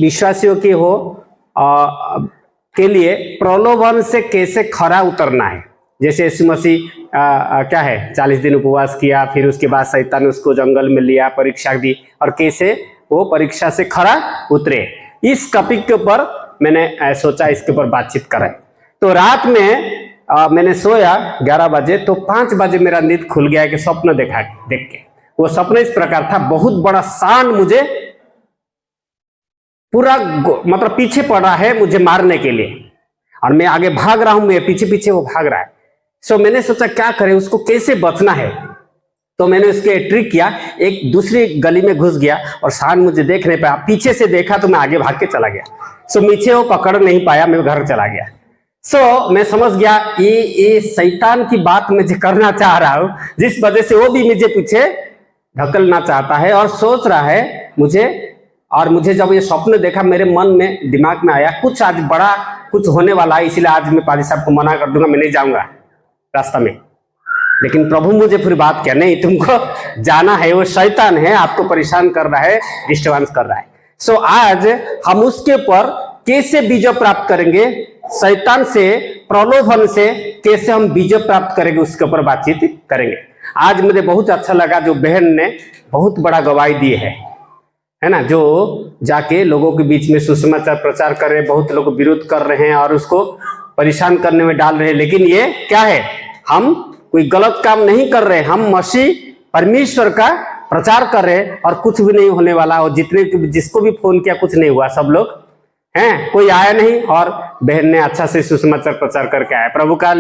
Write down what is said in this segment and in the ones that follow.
विश्वासियों की हो के लिए प्रलोभन से कैसे खरा उतरना है। जैसे यीशु मसीह क्या है 40 दिन उपवास किया, फिर उसके बाद शैतान उसको जंगल में लिया, परीक्षा दी और कैसे वो परीक्षा से खरा उतरे। इस टॉपिक के ऊपर मैंने सोचा इसके ऊपर बातचीत करें। तो रात में मैंने सोया 11 बजे, तो 5 बजे मेरा नींद खुल गया कि स्वप्न देखा देख के। वो स्वप्न इस प्रकार था, बहुत बड़ा सांड मुझे पूरा मतलब पीछे पड़ा है मुझे मारने के लिए, और मैं आगे भाग रहा हूं, मैं पीछे पीछे वो भाग रहा है। सो मैंने सोचा क्या करें, उसको कैसे बचना है। तो मैंने उसके ट्रिक किया, एक दूसरी गली में घुस गया और सांड मुझे देख नहीं पाया, पीछे से देखा तो मैं आगे भाग के चला गया। सो नीचे वो पकड़ नहीं पाया, मैं घर चला गया। सो मैं समझ गया ये शैतान की बात मुझे करना चाह रहा हूं, जिस वजह से वो भी मुझे पीछे ढकलना चाहता है और सोच रहा है मुझे। और मुझे जब ये स्वप्न देखा, मेरे मन में दिमाग में आया कुछ आज बड़ा कुछ होने वाला है, इसलिए आज मैं पादी साहब को मना कर दूंगा, मैं नहीं जाऊंगा रास्ता में। लेकिन प्रभु मुझे फिर बात किया, नहीं तुमको जाना है, वो शैतान है, आपको परेशान कर रहा है, डिस्टर्बेंस कर रहा है। सो आज हम उसके ऊपर कैसे विजय प्राप्त करेंगे, शैतान से प्रलोभन से कैसे हम विजय प्राप्त करेंगे, उसके ऊपर बातचीत करेंगे। आज मुझे बहुत अच्छा लगा, जो बहन ने बहुत बड़ा गवाही दी है ना, जो जाके लोगों के बीच में सुसमाचार प्रचार कर रहे हैं, बहुत लोग विरोध कर रहे हैं और उसको परेशान करने में डाल रहे हैं। लेकिन ये क्या है, हम कोई गलत काम नहीं कर रहे, हम मसीह परमेश्वर का प्रचार कर रहे हैं और कुछ भी नहीं होने वाला। और जितने जिसको भी फोन किया कुछ नहीं हुआ, सब लोग हैं, कोई आया नहीं, और बहन ने अच्छा से सुसमाचार प्रचार करके आया। प्रभु के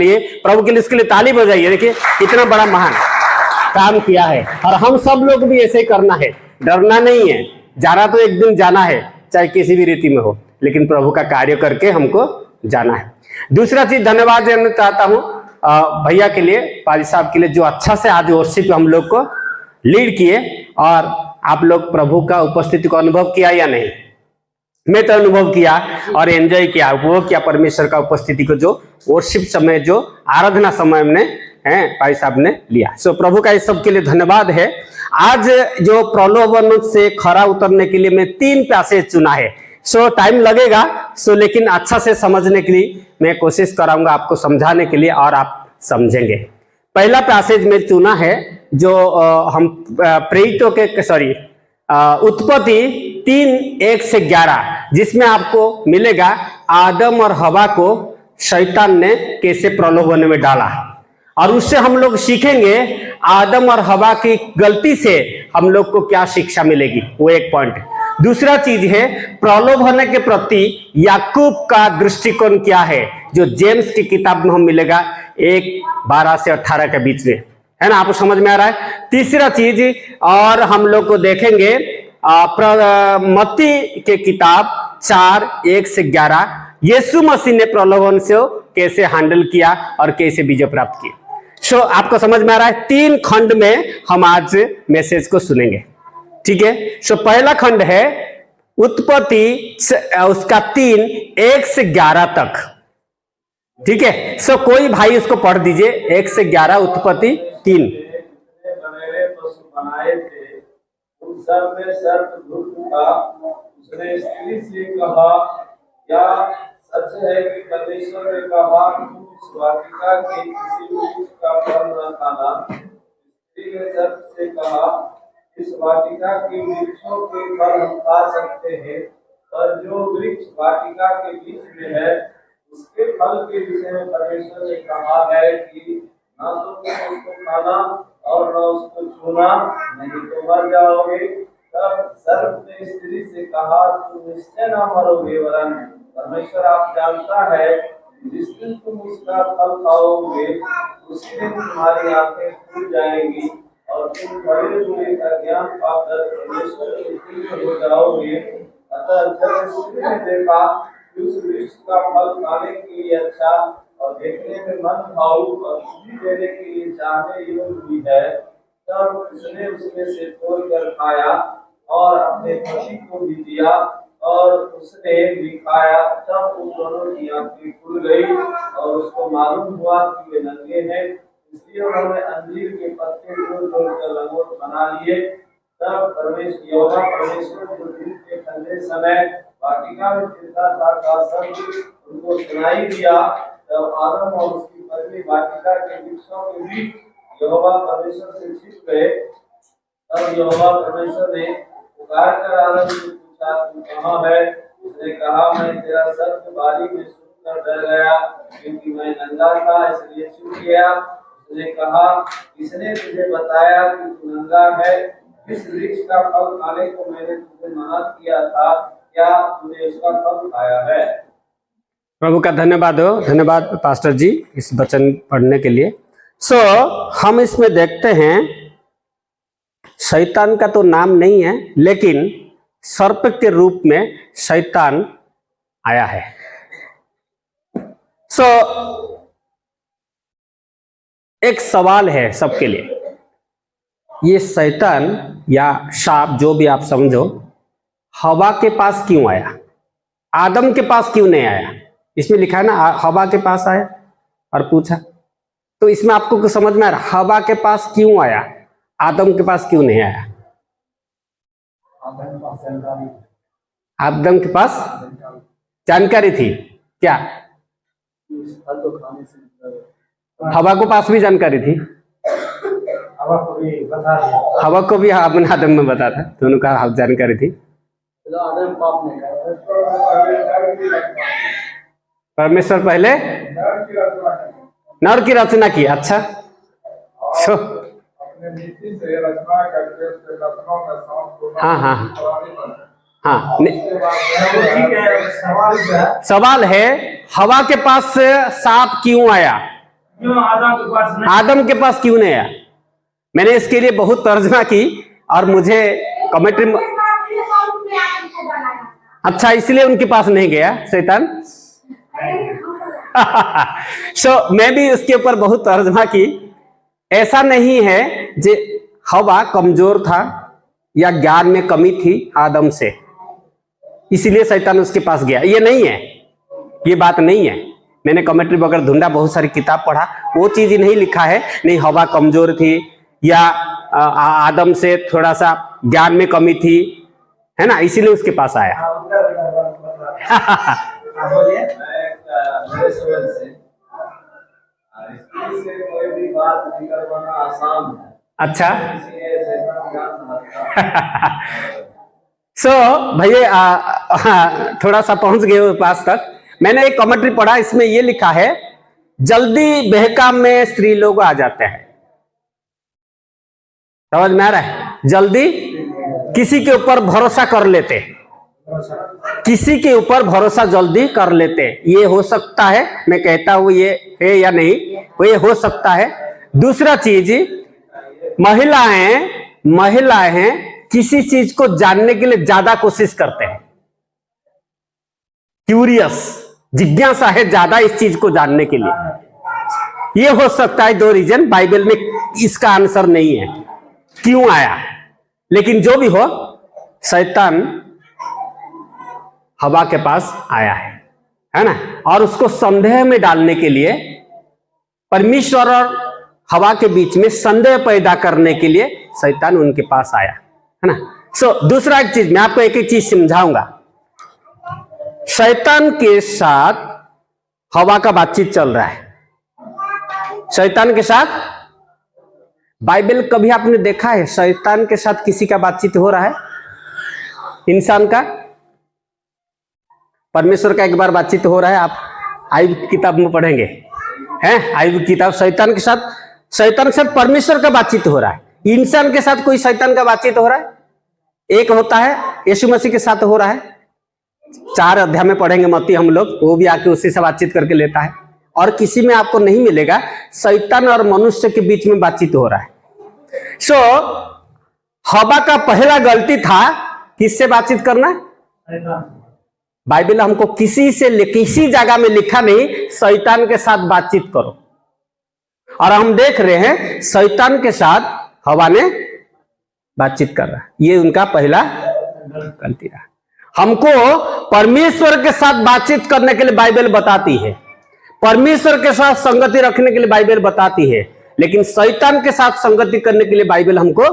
लिए इसके लिए ताली बजाइए। देखिए कितना बड़ा महान काम किया है, और हम सब लोग भी ऐसे ही करना है, डरना नहीं है। जाना तो एक दिन जाना है, चाहे किसी भी रीति में हो, लेकिन प्रभु का कार्य करके हमको जाना है। दूसरा चीज धन्यवाद देना चाहता हूँ भैया के लिए, पाजी साहब के लिए, जो अच्छा से आज वर्शिप हम लोग को लीड किए। और आप लोग प्रभु का उपस्थिति को अनुभव किया या नहीं? मैं तो अनुभव किया और एंजॉय किया, उपभोग किया परमेश्वर का उपस्थिति को, जो वर्शिप समय, जो आराधना समय में है भाई साहब ने लिया। सो प्रभु का इस सब के लिए धन्यवाद है। आज जो प्रलोभन से खरा उतरने के लिए मैं 3 पैसेज चुना है। सो टाइम लगेगा, सो लेकिन अच्छा से समझने के लिए मैं कोशिश कराऊंगा आपको समझाने के लिए, और आप समझेंगे। पहला पैसेज में चुना है जो हम प्रेरितों के उत्पत्ति 3:1-11, जिसमें आपको मिलेगा आदम और हवा को शैतान ने कैसे प्रलोभन में डाला, और उससे हम लोग सीखेंगे आदम और हवा की गलती से हम लोग को क्या शिक्षा मिलेगी, वो एक पॉइंट है। दूसरा चीज है प्रलोभन के प्रति याकूब का दृष्टिकोण क्या है, जो जेम्स की किताब में हम मिलेगा 1:12 से 18 के बीच में, है ना, आपको समझ में आ रहा है। तीसरा चीज और हम लोग को देखेंगे मत्ती के किताब 4:1-11, यीशु मसीह ने प्रलोभन से कैसे हैंडल किया और कैसे विजय प्राप्त किया। सो आपको समझ में आ रहा है। 3 खंड में हम आज मैसेज को सुनेंगे, ठीक है। सो पहला खंड है उत्पत्ति उसका 3:1-11 तक, ठीक है। सो कोई भाई उसको पढ़ दीजिए, 1-11 उत्पत्ति 3। सब में सर्प धूर्त था, उसने स्त्री से कहा, क्या सच है कि परमेश्वर ने कहा तुम इस वाटिका के किसी वृक्ष का फल न खाना? स्त्री ने सर्प से कहा, इस वाटिका के वृक्षों के फल हम खा सकते हैं, पर जो वृक्ष वाटिका के बीच में है उसके फल के विषय में परमेश्वर ने कहा है कि न तो तुम उसको खाना और न उसको छूना, नहीं तो मर जाओगे। तब सर्प ने स्त्री से कहा, तुम निश्चय न मरोगे, वरन परमेश्वर आप जानता है जिस दिन तुम उसका फल खाओगे उस दिन तुम्हारी आंखें खुल जाएंगी और तुम भले बुरे का ज्ञान पाकर परमेश्वर के प्रिय हो जाओगे। अतः जब स्त्री ने देखा कि उस वृक्ष का फल खाने के लिए अच्छा और देखने में मन भाऊ और बुद्धि देने के लिए चाहने योग्य भी है, तब उसने उसमें से तोड़कर खाया और अपने पति को भी दिया और उसने भी खाया। तब उन दोनों की आंखें खुल गई और उसको मालूम हुआ कि वे नंगे हैं, इसलिए उन्होंने अंजीर के पत्ते तोड़-तोड़ कर लंगोट बना लिए। तब यहोवा परमेश्वर जो दिन के ठंडे समय वाटिका में फिरता था का शब्द उनको सुनाई दिया। तब आदम और उसकी पत्नी वाटिका के वृक्षों के बीच यहोवा परमेश्वर से छिप गए। तब यहोवा परमेश्वर ने पुकार कर आदम से पूछा, तू कहाँ है? उसने कहा, मैं तेरा शब्द बारी में सुनकर डर गया, क्योंकि मैं नंगा था इसलिए छिप गया। उसने कहा, किसने तुझे बताया कि तू नंगा है? जिस वृक्ष का फल खाने को मैंने तुझे मना किया था, क्या तूने उसका फल खाया है? प्रभु का धन्यवाद हो। धन्यवाद पास्टर जी इस वचन पढ़ने के लिए। हम इसमें देखते हैं शैतान का तो नाम नहीं है, लेकिन सर्प के रूप में शैतान आया है। एक सवाल है सबके लिए, ये शैतान या सांप जो भी आप समझो, हवा के पास क्यों आया? आदम के पास क्यों नहीं आया? इसमें लिखा है ना, हवा के पास आया और पूछा। तो इसमें आपको कुछ समझ में आ रहा, हवा के पास क्यों आया, आदम के पास क्यों नहीं आया? आदम के पास जानकारी थी क्या? हवा को पास भी जानकारी थी, हवा को भी आदम में बता था, दोनों का जानकारी थी। परमेश्वर पहले नर की रचना की। अच्छा, हाँ हाँ हाँ, सवाल है हवा के पास सांप क्यों आया, आदम के पास क्यों नहीं आया? मैंने इसके लिए बहुत तर्जमा की और मुझे कमेंट्री अच्छा इसलिए उनके पास नहीं गया शैतान। मैं भी उसके ऊपर बहुत तर्जमा की। ऐसा नहीं है जे हवा कमजोर था या ज्ञान में कमी थी आदम से, इसलिए शैतान उसके पास गया, ये नहीं है, ये बात नहीं है। मैंने कमेंट्री वगैरह ढूंढा, बहुत सारी किताब पढ़ा, वो चीज नहीं लिखा है नहीं हवा कमजोर थी या आदम से थोड़ा सा ज्ञान में कमी थी, है ना, इसीलिए उसके पास आया। कोई भी बात निकलवाना आसान है। अच्छा भैया थोड़ा सा पहुंच गए पास तक। मैंने एक कमेंट्री पढ़ा, इसमें ये लिखा है जल्दी बहकाम में स्त्री लोग आ जाते हैं। समझ में आ रहा है? जल्दी किसी के ऊपर भरोसा कर लेते, किसी के ऊपर भरोसा जल्दी कर लेते। ये हो सकता है, मैं कहता हूं ये है या नहीं, वो ये हो सकता है। दूसरा चीज, महिलाएं किसी चीज को जानने के लिए ज्यादा कोशिश करते हैं, क्यूरियस, जिज्ञासा है ज्यादा इस चीज को जानने के लिए। ये हो सकता है 2 रीजन, बाइबल में इसका आंसर नहीं है क्यों आया, लेकिन जो भी हो शैतान हवा के पास आया है ना, और उसको संदेह में डालने के लिए, परमेश्वर और हवा के बीच में संदेह पैदा करने के लिए शैतान उनके पास आया, है ना। दूसरा एक चीज मैं आपको एक एक चीज समझाऊंगा। शैतान के साथ हवा का बातचीत चल रहा है, शैतान के साथ। बाइबल कभी आपने देखा है शैतान के साथ किसी का बातचीत हो रहा है? इंसान का, परमेश्वर का एक बार बातचीत हो रहा है, आप आयुब की किताब में पढ़ेंगे, हैं आयुब की किताब। शैतान के साथ परमेश्वर का बातचीत हो रहा है। इंसान के साथ कोई शैतान का बातचीत हो रहा है? एक होता है यीशु मसीह के साथ हो रहा है, 4 अध्याय में पढ़ेंगे मत्ती हम लोग, वो भी आके उसी से बातचीत करके लेता है। और किसी में आपको नहीं मिलेगा, शैतान और मनुष्य के बीच में बातचीत हो रहा है। हवा का पहला गलती था किससे बातचीत करना? बाइबल हमको किसी जगह में लिखा नहीं शैतान के साथ बातचीत करो, और हम देख रहे हैं शैतान के साथ हवा ने बातचीत कर रहा है। ये उनका पहला गलती रहा। हमको परमेश्वर के साथ बातचीत करने के लिए बाइबल बताती है, परमेश्वर के साथ संगति रखने के लिए बाइबल बताती है, लेकिन शैतान के साथ संगति करने के लिए बाइबल हमको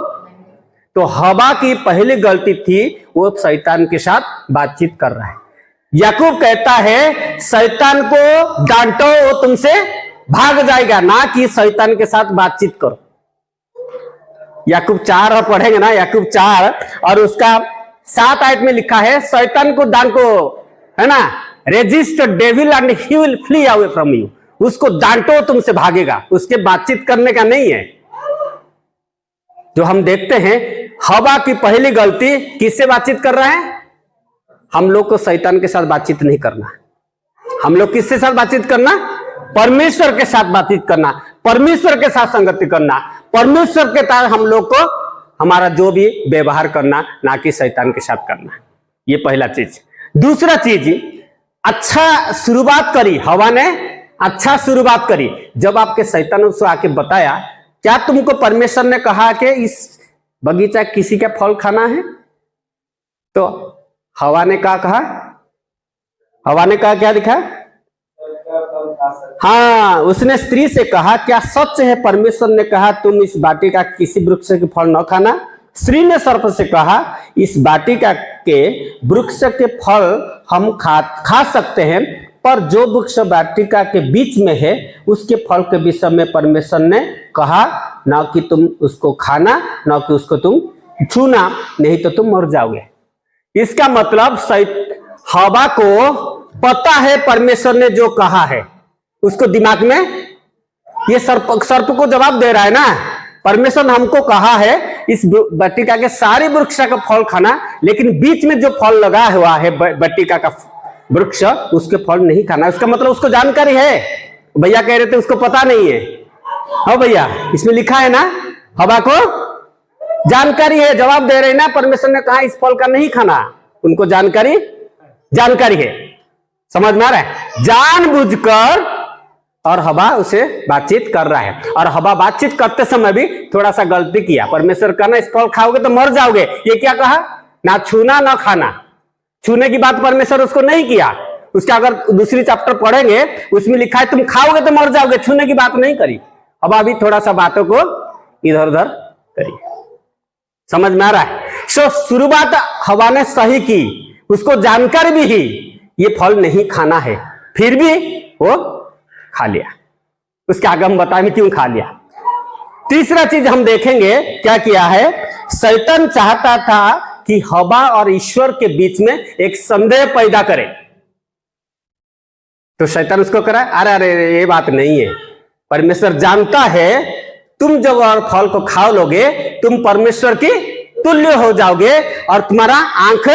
तो हवा की पहली गलती थी, वो शैतान के साथ बातचीत कर रहा है। याकूब कहता है शैतान को डांटो, वो तुमसे भाग जाएगा, ना कि शैतान के साथ बातचीत करो। याकूब 4 पढ़ेंगे ना, याकूब 4 और उसका 7 आयत में लिखा है शैतान को डांटो, है ना, resist devil and he will flee away from you. उसको डांटो, तुमसे भागेगा, उसके बातचीत करने का नहीं है। जो हम देखते हैं हवा की पहली गलती, किससे बातचीत कर रहा है? हम लोग को शैतान के साथ बातचीत नहीं करना। हम लोग किसके साथ बातचीत करना? परमेश्वर के साथ बातचीत करना, परमेश्वर के साथ संगति करना, परमेश्वर के साथ हम लोग को हमारा जो भी व्यवहार करना, ना कि शैतान के साथ करना। ये पहला चीज। दूसरा चीज, अच्छा शुरुआत करी, हवा ने अच्छा शुरुआत करी। जब आपके शैतान उसको आके बताया, क्या तुमको परमेश्वर ने कहा कि इस बगीचा किसी का फल खाना है? तो हवा ने क्या कहा? हवा ने कहा, क्या लिखा? हाँ, उसने स्त्री से कहा क्या सच है परमेश्वर ने कहा तुम इस वाटिका किसी वृक्ष के फल न खाना? स्त्री ने सर्प से कहा इस वाटिका के वृक्ष के फल हम खा सकते हैं, पर जो वृक्ष वाटिका के बीच में है उसके फल के विषय में परमेश्वर ने कहा न कि तुम उसको खाना, न कि उसको तुम छूना, नहीं तो तुम मर जाओगे। इसका मतलब हवा को पता है परमेश्वर ने जो कहा है, उसको दिमाग में ये सर्प को जवाब दे रहा है ना, परमेश्वर ने हमको कहा है इस वाटिका के सारे वृक्ष का फल खाना, लेकिन बीच में जो फल लगा हुआ है वाटिका का वृक्ष, उसके फल नहीं खाना। उसका मतलब उसको जानकारी है। भैया कह रहे थे उसको पता नहीं है। हाँ भैया, इसमें लिखा है ना, हवा को जानकारी है, जवाब दे रहे ना, परमेश्वर ने कहा इस फल का नहीं खाना, उनको जानकारी है। समझ में आ रहा है? जानबूझकर और हवा उसे बातचीत कर रहा है, और हवा बातचीत करते समय भी थोड़ा सा गलती किया। परमेश्वर कहना इस फल खाओगे तो मर जाओगे, ये क्या कहा? ना छूना ना खाना। छूने की बात परमेश्वर उसको नहीं किया। उसका अगर दूसरी चैप्टर पढ़ेंगे उसमें लिखा है तुम खाओगे तो मर जाओगे, छूने की बात नहीं करी। हवा भी थोड़ा सा बातों को इधर उधर करी। समझ में आ रहा है? शुरुआत हवा ने सही की, उसको जानकारी भी ही ये फल नहीं खाना है, फिर भी वो खा लिया। उसके आगे हम बताएंगे क्यों खा लिया। तीसरा चीज हम देखेंगे क्या किया है। शैतान चाहता था कि हवा और ईश्वर के बीच में एक संदेह पैदा करे, तो शैतान उसको करा, अरे ये बात नहीं है, परमेश्वर जानता है तुम जब और फल को खा लोगे तुम परमेश्वर की तुल्य हो जाओगे और तुम्हारा आंख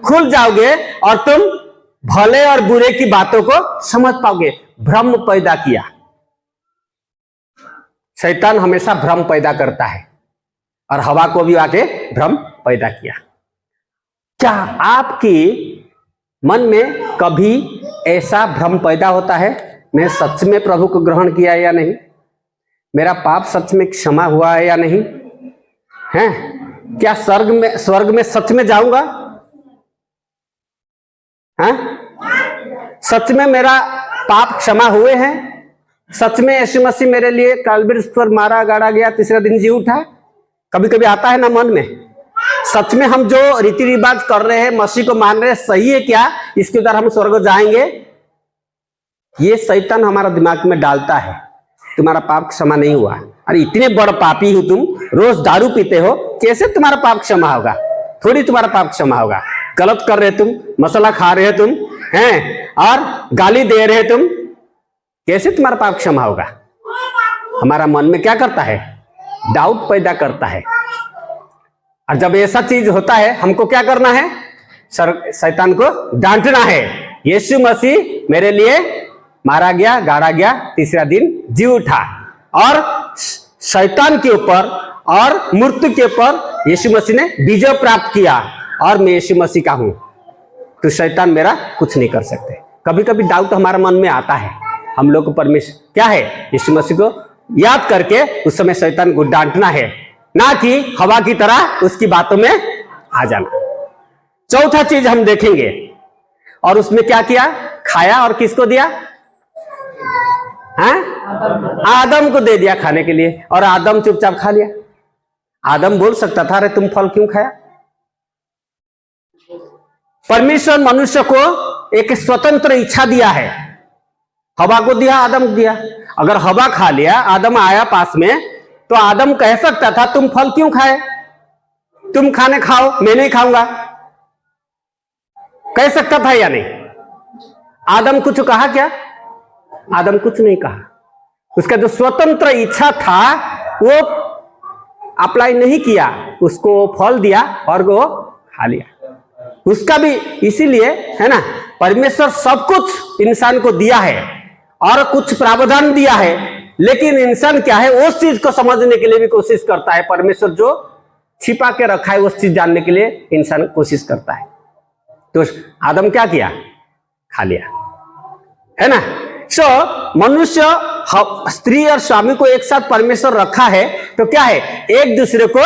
खुल जाओगे और तुम भले और बुरे की बातों को समझ पाओगे। भ्रम पैदा किया। शैतान हमेशा भ्रम पैदा करता है, और हवा को भी आके भ्रम पैदा किया। क्या आपकी मन में कभी ऐसा भ्रम पैदा होता है, मैं सच में प्रभु को ग्रहण किया है या नहीं, मेरा पाप सच में क्षमा हुआ है या नहीं, हैं? क्या स्वर्ग में सच में जाऊंगा? हैं? सच में मेरा पाप क्षमा हुए हैं? सच में यीशु मसीह मेरे लिए कालवरी पर मारा गाड़ा गया, तीसरा दिन जी उठा? कभी कभी आता है ना मन में। सच में हम जो रीति रिवाज कर रहे हैं, मसीह को मान रहे हैं, सही है क्या? इसके द्वारा हम स्वर्ग जाएंगे? ये शैतान हमारा दिमाग में डालता है, तुम्हारा पाप क्षमा नहीं हुआ। अरे इतने बड़ पापी हो तुम, रोज दारू पीते हो, कैसे तुम्हारा पाप क्षमा होगा? थोड़ी तुम्हारा पाप क्षमा होगा। गलत कर रहे तुम, मसाला खा रहे तुम हैं, और गाली दे रहे तुम, कैसे तुम्हारा पाप क्षमा होगा? हमारा मन में क्या करता है? डाउट पैदा करता है। और जब ऐसा चीज होता है, हमको क्या करना है? शैतान को डांटना है। यीशु मसीह मेरे लिए मारा गया, गाड़ा गया, तीसरा दिन जी उठा, और शैतान के ऊपर और मृत्यु के ऊपर यीशु मसीह ने विजय प्राप्त किया, और मैं यीशु मसीह का हूं, तो शैतान मेरा कुछ नहीं कर सकते। कभी कभी डाउट हमारा मन में आता है, हम लोग को परमेश्वर क्या है, यीशु मसीह को याद करके उस समय शैतान को डांटना है, ना कि हवा की तरह उसकी बातों में आ जाना। चौथा चीज हम देखेंगे, और उसमें क्या किया? खाया, और किसको दिया? हाँ? आदम को दे दिया खाने के लिए, और आदम चुपचाप खा लिया। आदम बोल सकता था, अरे तुम फल क्यों खाया? परमेश्वर मनुष्य को एक स्वतंत्र इच्छा दिया है। हवा को दिया, आदम को दिया। अगर हवा खा लिया, आदम आया पास में, तो आदम कह सकता था तुम फल क्यों खाए, तुम खाने खाओ, मैं नहीं खाऊंगा, कह सकता था या नहीं? आदम कुछ कहा क्या? आदम कुछ नहीं कहा। उसका जो स्वतंत्र इच्छा था वो अप्लाई नहीं किया, उसको फल दिया और वो खा लिया। उसका भी इसीलिए है ना, परमेश्वर सब कुछ इंसान को दिया है और कुछ प्रावधान दिया है, लेकिन इंसान क्या है, उस चीज को समझने के लिए भी कोशिश करता है। परमेश्वर जो छिपा के रखा है उस चीज जानने के लिए इंसान कोशिश करता है। तो आदम क्या किया? खा लिया, है ना। सो मनुष्य, स्त्री और स्वामी को एक साथ परमेश्वर रखा है, तो क्या है, एक दूसरे को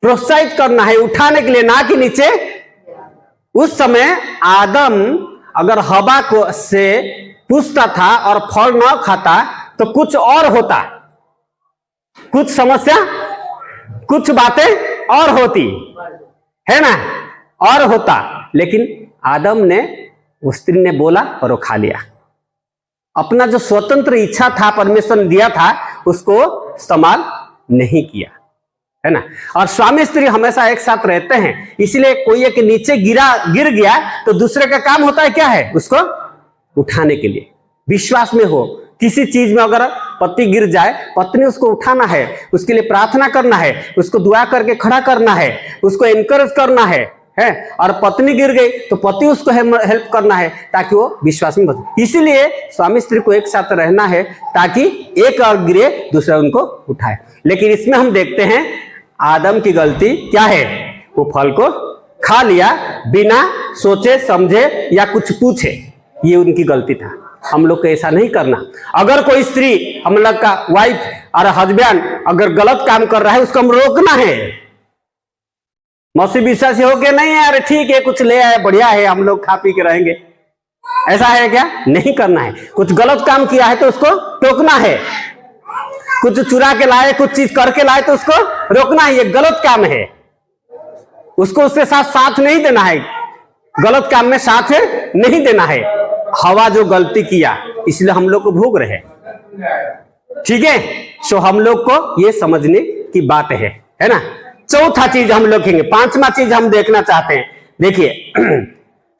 प्रोत्साहित करना है, उठाने के लिए, ना कि नीचे। उस समय आदम अगर हवा को से पूछता था और फल न खाता तो कुछ और होता, कुछ समस्या, कुछ बातें और होती, है ना, और होता। लेकिन आदम ने, उस स्त्री ने बोला और वो खा लिया। अपना जो स्वतंत्र इच्छा था परमेश्वर ने दिया था, उसको इस्तेमाल नहीं किया, है ना। और स्वामी स्त्री हमेशा एक साथ रहते हैं, इसलिए कोई एक नीचे गिर गया तो दूसरे का काम होता है क्या है, उसको उठाने के लिए। विश्वास में हो, किसी चीज में अगर पति गिर जाए, पत्नी उसको उठाना है, उसके लिए प्रार्थना करना है, उसको दुआ करके खड़ा करना है, उसको एनकरेज करना है। और पत्नी गिर गई तो पति उसको हेल्प करना है ताकि वो विश्वास में बचे। इसीलिए स्वामी स्त्री को एक साथ रहना है ताकि एक और गिरे दूसरा उनको उठाए। लेकिन इसमें हम देखते हैं आदम की गलती क्या है, वो फल को खा लिया बिना सोचे समझे या कुछ पूछे, ये उनकी गलती था। हम लोग को ऐसा नहीं करना। अगर कोई स्त्री, हम लोग का वाइफ और हस्बैंड अगर गलत काम कर रहा है, उसको हम रोकना है। मौसी विश्वासी हो के नहीं है, अरे ठीक है कुछ ले आए, बढ़िया है, हम लोग खा पी के रहेंगे, ऐसा है क्या? नहीं करना है। कुछ गलत काम किया है तो उसको टोकना है। कुछ चुरा के लाए, कुछ चीज करके लाए तो उसको रोकना है, ये गलत काम है। उसको उसके साथ नहीं देना है, गलत काम में साथ नहीं देना है। हवा जो गलती किया इसलिए हम लोग को भोग रहे, ठीक है। सो हम लोग को ये समझने की बात है ना। चौथा चीज हम लोग देखेंगे, पांचवा चीज हम देखना चाहते हैं। देखिए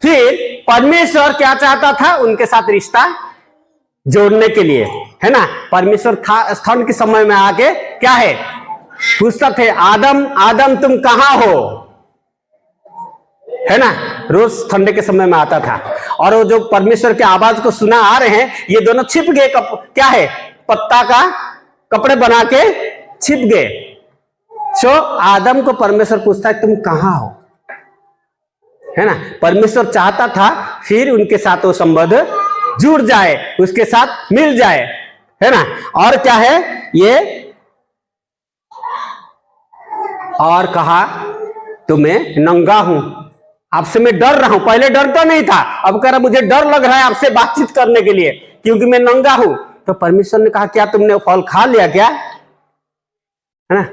फिर परमेश्वर क्या चाहता था, उनके साथ रिश्ता जोड़ने के लिए, है ना। परमेश्वर ठंड के समय में आके क्या है पूछता थे, आदम आदम तुम कहां हो, है ना। रोज ठंडे के समय में आता था और वो जो परमेश्वर के आवाज को सुना आ रहे हैं, ये दोनों छिप गए, क्या है, पत्ता का कपड़े बना के छिप गए। सो आदम को परमेश्वर पूछता है तुम कहां हो, है ना। परमेश्वर चाहता था फिर उनके साथ वो संबंध जुड़ जाए, उसके साथ मिल जाए, है ना। और क्या है ये, और कहा तो मैं नंगा हूं, आपसे मैं डर रहा हूं। पहले डरता नहीं था, अब कह रहा मुझे डर लग रहा है आपसे बातचीत करने के लिए, क्योंकि मैं नंगा हूं। तो परमेश्वर ने कहा क्या तुमने फल खा लिया क्या, है ना।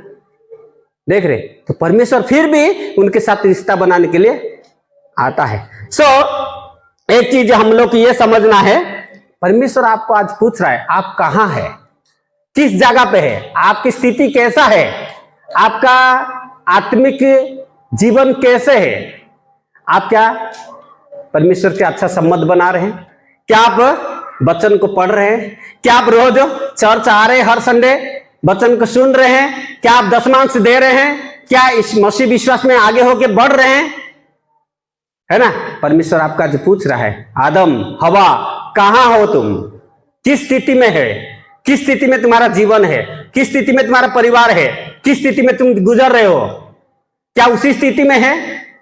देख रहे, तो परमेश्वर फिर भी उनके साथ रिश्ता बनाने के लिए आता है। सो एक चीज हम लोग को ये समझना है, परमेश्वर आपको आज पूछ रहा है आप कहां है, किस जगह पे है, आपकी स्थिति कैसा है, आपका आत्मिक जीवन कैसे है, आप क्या परमेश्वर के अच्छा संबंध बना रहे हैं, क्या आप वचन को पढ़ रहे हैं, क्या आप रोज चर्च आ रहे हैं, हर संडे वचन को सुन रहे हैं, क्या आप दशमांश दे रहे हैं, क्या इस मसीह विश्वास में आगे होके बढ़ रहे हैं, है ना। परमेश्वर आपका जो पूछ रहा है, आदम हवा कहां हो तुम, किस स्थिति में है, किस स्थिति में तुम्हारा जीवन है, किस स्थिति में तुम्हारा परिवार है, किस स्थिति में तुम गुजर रहे हो, क्या उसी स्थिति में है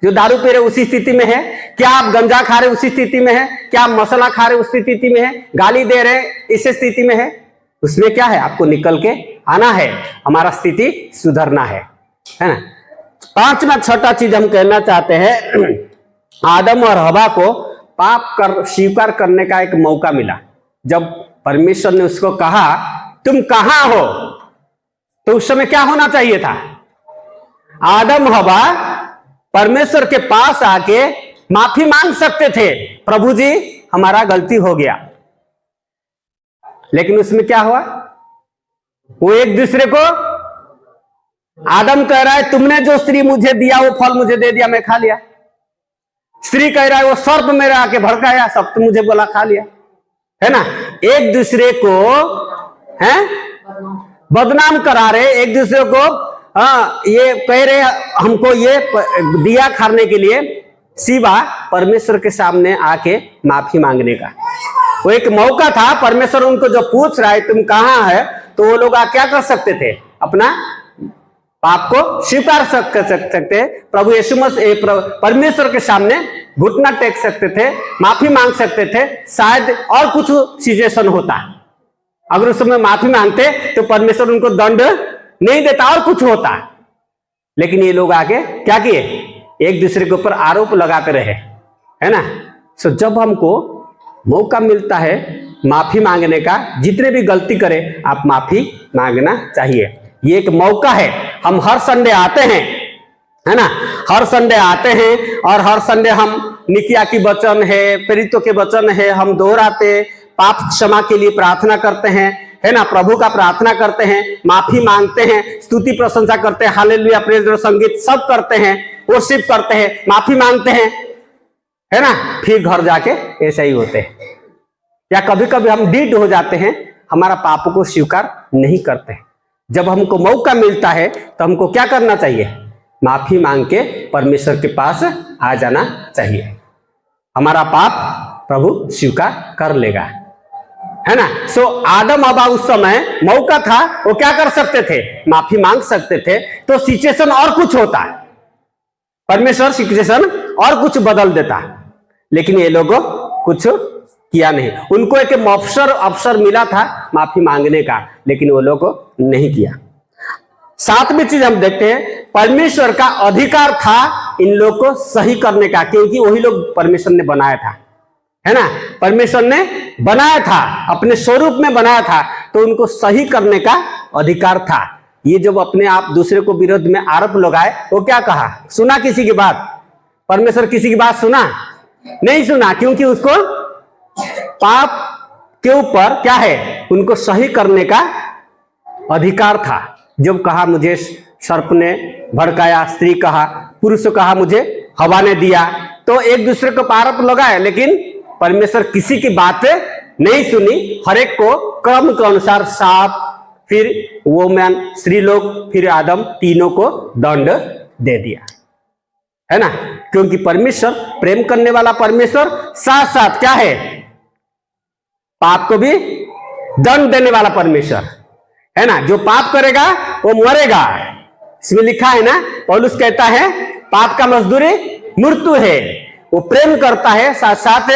जो दारू पी रहे उसी स्थिति में है, क्या आप गंजा खा रहे उसी स्थिति में है, क्या आप मसाला खा रहे उसी स्थिति में है, गाली दे रहे इसी स्थिति में है। उसमें क्या है, आपको निकल के आना है, हमारा स्थिति सुधरना है ना। पांचवा छठा चीज हम कहना चाहते हैं, आदम और हवा को पाप स्वीकार करने का एक मौका मिला। जब परमेश्वर ने उसको कहा तुम कहां हो, तो उस समय क्या होना चाहिए था, आदम हवा परमेश्वर के पास आके माफी मांग सकते थे, प्रभु जी हमारा गलती हो गया। लेकिन उसमें क्या हुआ, वो एक दूसरे को, आदम कह रहा है तुमने जो स्त्री मुझे दिया वो फल मुझे दे दिया, मैं खा लिया। स्त्री कह रहा है वो सर्प मेरे आके भड़काया, सब तो मुझे बोला खा लिया, है ना। एक दूसरे को है बदनाम करा रहे, एक दूसरे को ये कह रहे हमको ये दिया खाने के लिए, सिवा परमेश्वर के सामने आके माफी मांगने का। वो एक मौका था, परमेश्वर उनको जो पूछ रहा है तुम कहां है, तो वो लोग क्या कर सकते थे, अपना पाप को स्वीकार कर सकते, प्रभु यीशु मसीह परमेश्वर के सामने घुटना टेक सकते थे, माफी मांग सकते थे। शायद और कुछ सिचुएशन होता, अगर उस समय माफी मांगते तो परमेश्वर उनको दंड नहीं देता और कुछ होता। लेकिन ये लोग आके क्या किए, एक दूसरे के ऊपर आरोप लगाते रहे, है ना। सो जब हमको मौका मिलता है माफी मांगने का, जितने भी गलती करें आप माफी मांगना चाहिए। ये एक मौका है। हम हर संडे आते हैं, है ना, हर संडे आते हैं और हर संडे हम निकिया की वचन है, प्रेरितों के वचन है, हम दोहराते, पाप क्षमा के लिए प्रार्थना करते हैं, है ना, प्रभु का प्रार्थना करते हैं, माफी मांगते हैं, स्तुति प्रशंसा करते हैं, हालेलुया प्रेज और संगीत सब करते हैं, वर्शिप करते हैं, माफी मांगते हैं, है ना, फिर घर जाके ऐसा ही होते हैं। या कभी कभी हम डीड हो जाते हैं, हमारा पाप को स्वीकार नहीं करते हैं। जब हमको मौका मिलता है तो हमको क्या करना चाहिए, माफी मांग के परमेश्वर के पास आ जाना चाहिए। हमारा पाप प्रभु स्वीकार कर लेगा, है ना। सो आदम हवा उस समय मौका था, वो क्या कर सकते थे, माफी मांग सकते थे, तो सिचुएशन और कुछ होता, परमेश्वर सिचुएशन और कुछ बदल देता। लेकिन ये लोगों कुछ किया नहीं, उनको एक अवसर मिला था माफी मांगने का, लेकिन वो लोग नहीं किया। सातवीं चीज हम देखते हैं, परमेश्वर का अधिकार था इन लोग को सही करने का, क्योंकि वही लोग परमेश्वर ने बनाया था, है ना, परमेश्वर ने बनाया था, अपने स्वरूप में बनाया था, तो उनको सही करने का अधिकार था। ये जब अपने आप दूसरे को विरोध में आरोप लगाए, वो क्या कहा, सुना किसी की बात, परमेश्वर किसी की बात सुना नहीं सुना, क्योंकि उसको पाप के ऊपर क्या है, उनको सही करने का अधिकार था। जब कहा मुझे सर्प ने भड़काया, स्त्री कहा, पुरुष कहा मुझे हवा ने दिया, तो एक दूसरे को आरोप लगाया, लेकिन परमेश्वर किसी की बात नहीं सुनी, हर एक को क्रम के अनुसार सांप, फिर वोमैन स्त्री लोग, फिर आदम, तीनों को दंड दे दिया, है ना। क्योंकि परमेश्वर प्रेम करने वाला परमेश्वर साथ साथ क्या है, पाप को भी दंड देने वाला परमेश्वर, है ना। जो पाप करेगा वो मरेगा, इसमें लिखा है ना, पौलुस कहता है पाप का मजदूरी मृत्यु है। वो प्रेम करता है, साथ साथ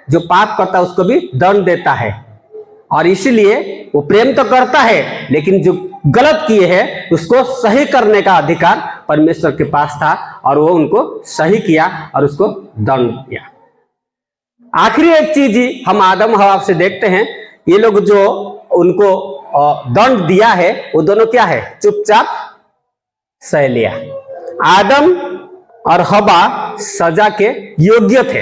जो पाप करता है उसको भी दंड देता है। और इसीलिए वो प्रेम तो करता है, लेकिन जो गलत किए हैं उसको सही करने का अधिकार परमेश्वर के पास था, और वो उनको सही किया और उसको दंड दिया। आखिरी एक चीज ही हम आदम हवा से देखते हैं, ये लोग जो उनको दंड दिया है वो दोनों क्या है, चुपचाप सह लिया। आदम और हवा सजा के योग्य थे,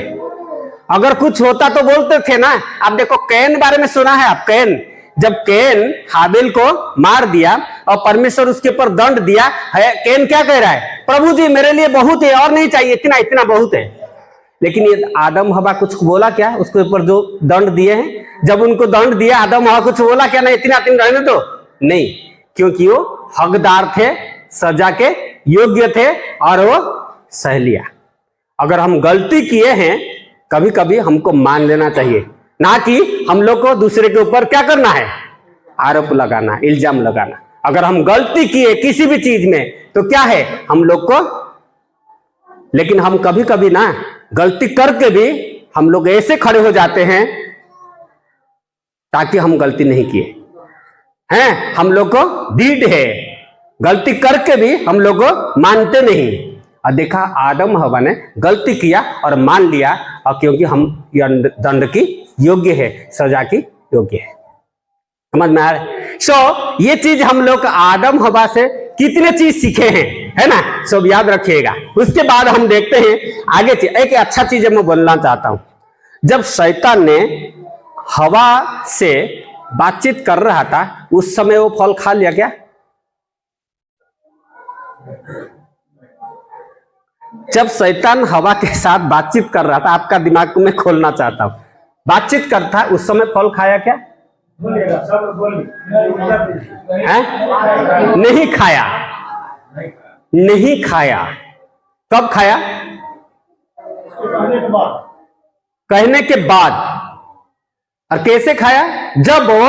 अगर कुछ होता तो बोलते थे ना। आप देखो कैन बारे में सुना है आप, कैन, जब कैन हाबिल को मार दिया और परमेश्वर उसके ऊपर दंड दिया है, कैन क्या कह रहा है, प्रभु जी मेरे लिए बहुत है और नहीं चाहिए, इतना इतना बहुत है। लेकिन ये आदम हवा कुछ बोला क्या, उसके ऊपर जो दंड दिए हैं, जब उनको दंड दिया आदम हवा कुछ बोला क्या, नहीं इतना इतना रहने दो, नहीं, क्योंकि वो हकदार थे, सजा के योग्य थे और वो सह लिया। अगर हम गलती किए हैं कभी कभी हमको मान लेना चाहिए, ना कि हम लोग को दूसरे के ऊपर क्या करना है, आरोप लगाना, इल्जाम लगाना। अगर हम गलती किए किसी भी चीज में तो क्या है हम लोग को, लेकिन हम कभी कभी ना गलती करके भी हम लोग ऐसे खड़े हो जाते हैं ताकि हम गलती नहीं किए हैं, हम लोग को डीड है, गलती करके भी हम लोग को मानते नहीं। और देखा आदम हवा ने गलती किया और मान लिया, और क्योंकि हम दंड की योग्य है, सजा की योग्य है। समझ में आ रहा है। सो ये चीज हम लोग आदम हवा से कितने चीज सीखे हैं, है ना, सब याद रखिएगा। उसके बाद हम देखते हैं आगे। एक अच्छा चीज मैं बोलना चाहता हूं, जब शैतान ने हवा से बातचीत कर रहा था उस समय वो फल खा लिया क्या? जब शैतान हवा के साथ बातचीत कर रहा था, आपका दिमाग को मैं खोलना चाहता हूं, बातचीत करता उस समय फल खाया क्या? नहीं खाया, नहीं खाया। कब खाया? कहने के बाद। और कैसे खाया? जब वो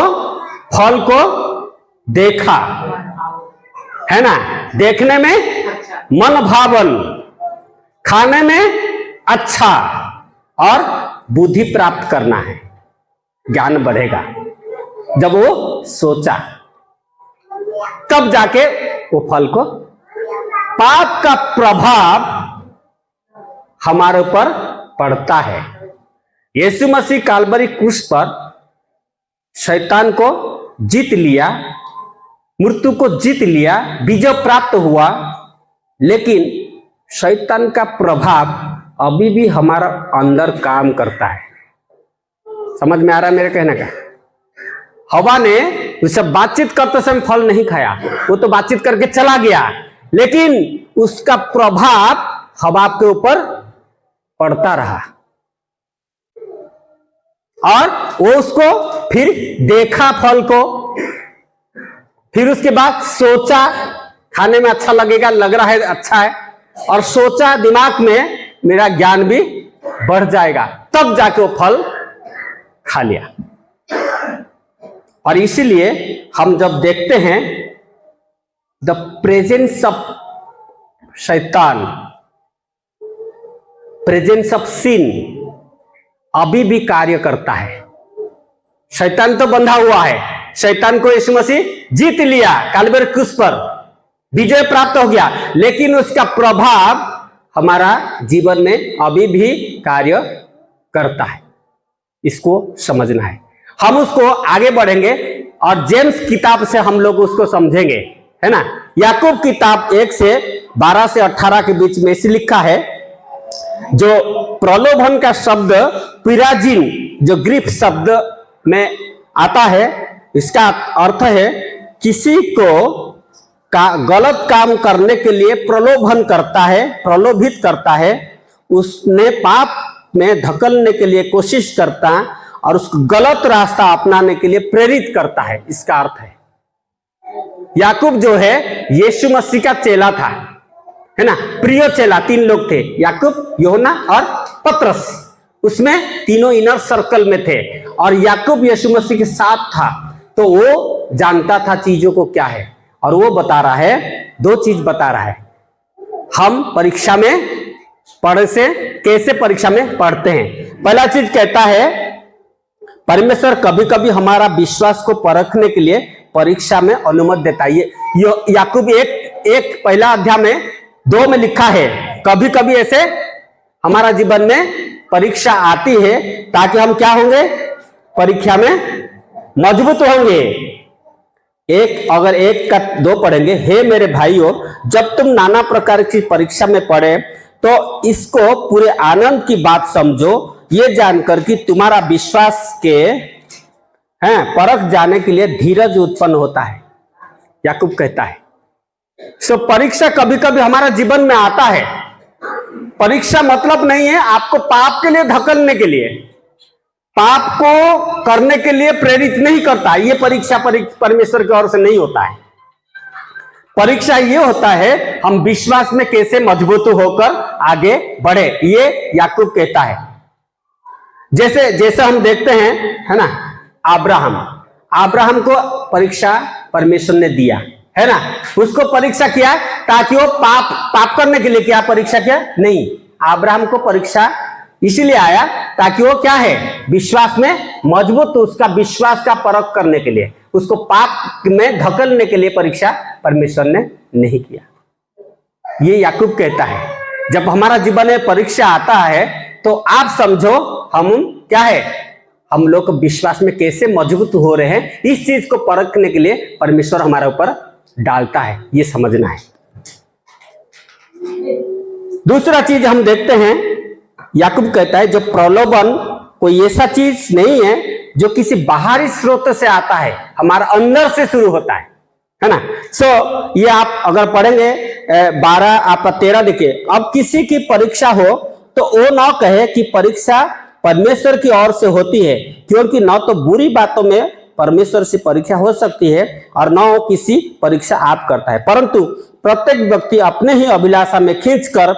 फल को देखा, है ना, देखने में मन भावन, खाने में अच्छा, और बुद्धि प्राप्त करना है, ज्ञान बढ़ेगा। जब वो सोचा तब जाके वो फल को, पाप का प्रभाव हमारे ऊपर पड़ता है। यीशु मसीह काल्वरी क्रूस पर शैतान को जीत लिया, मृत्यु को जीत लिया, विजय प्राप्त हुआ, लेकिन शैतान का प्रभाव अभी भी हमारा अंदर काम करता है। समझ में आ रहा है मेरे कहने का? हवा ने उससे बातचीत करते समय फल नहीं खाया, वो तो बातचीत करके चला गया, लेकिन उसका प्रभाव हवा के ऊपर पड़ता रहा, और वो उसको फिर देखा फल को, फिर उसके बाद सोचा खाने में अच्छा लगेगा, लग रहा है अच्छा है, और सोचा दिमाग में मेरा ज्ञान भी बढ़ जाएगा, तब जाके वो फल खा लिया। और इसीलिए हम जब देखते हैं द प्रेजेंस ऑफ शैतान, प्रेजेंस ऑफ सिन अभी भी कार्य करता है। शैतान तो बंधा हुआ है, शैतान को यीशु मसीह जीत लिया काल्वरी क्रूस पर, विजय प्राप्त हो गया, लेकिन उसका प्रभाव हमारा जीवन में अभी भी कार्य करता है। इसको समझना है। हम उसको आगे बढ़ेंगे और जेम्स किताब से हम लोग उसको समझेंगे, है ना। याकूब किताब 1 से 12 से 18 के बीच में इसे लिखा है, जो प्रलोभन का शब्द पिराजिन, जो ग्रीक शब्द में आता है, इसका अर्थ है किसी को गलत काम करने के लिए प्रलोभन करता है, प्रलोभित करता है, उसने पाप में धकेलने के लिए कोशिश करता और उसको गलत रास्ता अपनाने के लिए प्रेरित करता है, इसका अर्थ है। याकूब जो है यीशु मसीह का चेला था, है ना, प्रिय चेला। 3 लोग थे, याकूब, यूहन्ना और पतरस। उसमें तीनों इनर सर्कल में थे, और याकूब यीशु मसीह के साथ था, तो वो जानता था चीजों को क्या है, और वो बता रहा है, 2 चीज बता रहा है। हम परीक्षा में पढ़े से कैसे परीक्षा में पढ़ते हैं। पहला चीज कहता है, परमेश्वर कभी कभी हमारा विश्वास को परखने के लिए परीक्षा में अनुमति देता है। ये याकूब 1 पहला अध्याय में 2 में लिखा है, कभी कभी ऐसे हमारा जीवन में परीक्षा आती है ताकि हम क्या होंगे, परीक्षा में मजबूत होंगे। अगर 1 का 2 पढ़ेंगे, हे मेरे भाइयों, जब तुम नाना प्रकार की परीक्षा में पढ़े तो इसको पूरे आनंद की बात समझो, ये जानकर कि तुम्हारा विश्वास के परख जाने के लिए धीरज उत्पन्न होता है। याकूब कहता है, सो परीक्षा कभी कभी हमारा जीवन में आता है। परीक्षा मतलब नहीं है आपको पाप के लिए धकेलने के लिए, पाप को करने के लिए प्रेरित नहीं करता। ये परीक्षा परमेश्वर की ओर से नहीं होता है। परीक्षा ये होता है हम विश्वास में कैसे मजबूत होकर आगे बढ़े, ये याकूब कहता है। जैसे हम देखते हैं, है ना, अब्राहम को परीक्षा परमेश्वर ने दिया, है ना, उसको परीक्षा किया ताकि वो पाप करने के लिए क्या परीक्षा किया नहीं, अब्राहम को परीक्षा इसीलिए आया ताकि वो क्या है, विश्वास में मजबूत, तो उसका विश्वास का परख करने के लिए, उसको पाप में धकेलने के लिए परीक्षा परमेश्वर ने नहीं किया। ये याकूब कहता है, जब हमारा जीवन में परीक्षा आता है तो आप समझो हम क्या है, हम लोग विश्वास में कैसे मजबूत हो रहे हैं, इस चीज को परखने के लिए परमेश्वर हमारे ऊपर डालता है, ये समझना है। दूसरा चीज हम देखते हैं, याकूब कहता है जो प्रलोभन कोई ऐसा चीज नहीं है जो किसी बाहरी स्रोत से आता है, हमारा अंदर से शुरू होता है ना। सो ये आप अगर पढ़ेंगे 12 आपका 13 देखिए, अब किसी की परीक्षा हो तो वो ना कहे कि परीक्षा परमेश्वर की ओर से होती है, क्योंकि न तो बुरी बातों में परमेश्वर से परीक्षा हो सकती है और न वो किसी परीक्षा आप करता है, परंतु प्रत्येक व्यक्ति अपने ही अभिलाषा में खींचकर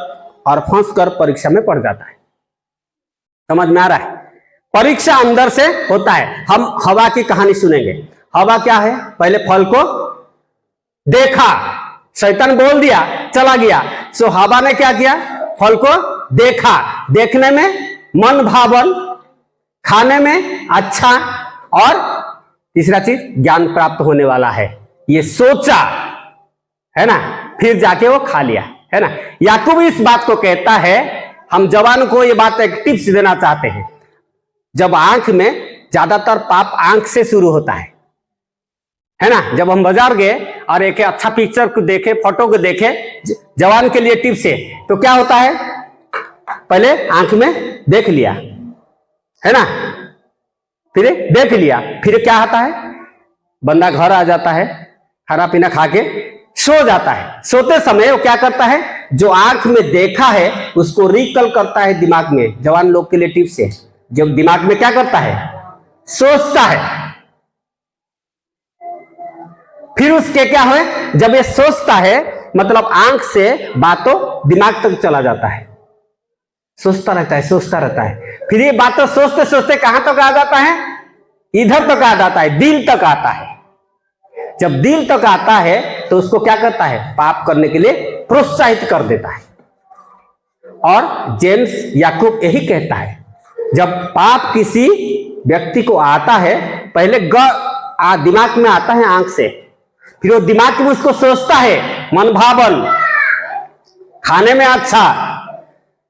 और फंस कर परीक्षा में पड़ जाता है। समझ में आ रहा है? परीक्षा अंदर से होता है। हम हवा की कहानी सुनेंगे। हवा क्या है? पहले फल को देखा, शैतान बोल दिया, चला गया। सो हवा ने क्या किया? फल को देखा, देखने में मन भावन, खाने में अच्छा, और तीसरा चीज ज्ञान प्राप्त होने वाला है, ये सोचा है ना, फिर जाके वो खा लिया है ना। याकूब इस बात को कहता है, हम जवान को ये बात एक टिप्स देना चाहते हैं। जब आंख में ज्यादातर पाप आंख से शुरू होता है ना। जब हम बाजार गए और एक अच्छा पिक्चर को देखे, फोटो को देखे, जवान के लिए टिप्स है, तो क्या होता है? पहले आंख में देख लिया है ना, फिर देख लिया, फिर क्या होता है? बंदा घर आ जाता है, खाना पीना खा के सो जाता है। सोते समय वो क्या करता है? जो आंख में देखा है उसको रिकल करता है दिमाग में। जवान लोग के लिए टिप्स है, जब दिमाग में क्या करता है? सोचता है। फिर उसके क्या है? जब ये सोचता है मतलब आंख से बातों दिमाग तक चला जाता है, सोचता रहता है, सोचता रहता है। फिर ये बातों सोचते सोचते कहां तक आ जाता है? इधर तक आ जाता है, दिल तक आता है। जब दिल तक आता है तो उसको क्या करता है? पाप करने के लिए प्रोत्साहित कर देता है। और जेम्स याकूब यही कहता है, जब पाप किसी व्यक्ति को आता है, पहले दिमाग में आता है आंख से, फिर वो दिमाग में उसको सोचता है, मन भावन, खाने में अच्छा